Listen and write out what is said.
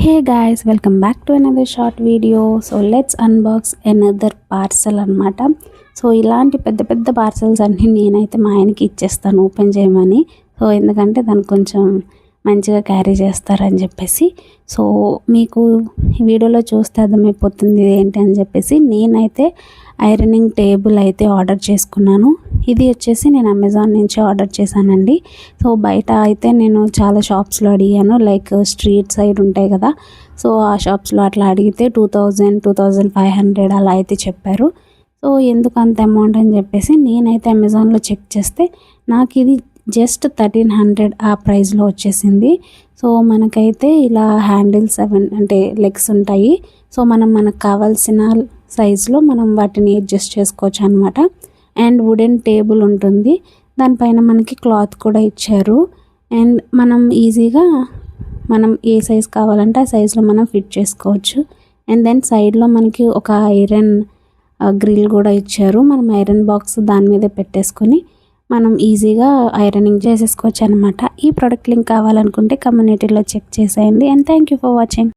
Hey guys, welcome back to another short video. So let's unbox another parcel అన్నమాట. So ఇలాంటి పెద్ద పెద్ద parcels అన్నీ నేనైతే మా ఆయనకి ఇచ్చేస్తాను ఓపెన్ చేయమని. సో ఎందుకంటే దాన్ని కొంచెం మంచిగా క్యారీ చేస్తారని చెప్పేసి. సో మీకు ఈ వీడియోలో చూస్తే అర్థమైపోతుంది ఏంటి అని చెప్పేసి నేనైతే ఐరనింగ్ టేబుల్ అయితే ఆర్డర్ చేసుకున్నాను. ఇది వచ్చేసి నేను అమెజాన్ నుంచి ఆర్డర్ చేశానండి. సో బయట అయితే నేను చాలా షాప్స్లో అడిగాను, లైక్ స్ట్రీట్ సైడ్ ఉంటాయి కదా, సో ఆ షాప్స్లో అట్లా అడిగితే 2500 అలా అయితే చెప్పారు. సో ఎందుకు అంత అమౌంట్ అని చెప్పేసి నేనైతే అమెజాన్లో చెక్ చేస్తే నాకు ఇది జస్ట్ 1300 ఆ ప్రైస్లో వచ్చేసింది. సో మనకైతే ఇలా హ్యాండిల్స్ అంటే లెగ్స్ ఉంటాయి. సో మనకు కావాల్సిన సైజులో మనం వాటిని అడ్జస్ట్ చేసుకోవచ్చు అనమాట. అండ్ వుడెన్ టేబుల్ ఉంటుంది, దానిపైన మనకి క్లాత్ కూడా ఇచ్చారు. అండ్ మనం ఈజీగా మనం ఏ సైజ్ కావాలంటే ఆ సైజులో మనం ఫిట్ చేసుకోవచ్చు. అండ్ దెన్ సైడ్లో మనకి ఒక ఐరన్ గ్రిల్ కూడా ఇచ్చారు. మనం ఐరన్ బాక్స్ దాని మీద పెట్టేసుకొని మనం ఈజీగా ఐరనింగ్ చేసేసుకోవచ్చు అనమాట. ఈ ప్రోడక్ట్ లింక్ కావాలనుకుంటే కమ్యూనిటీలో చెక్ చేసేయండి. And thank you for watching.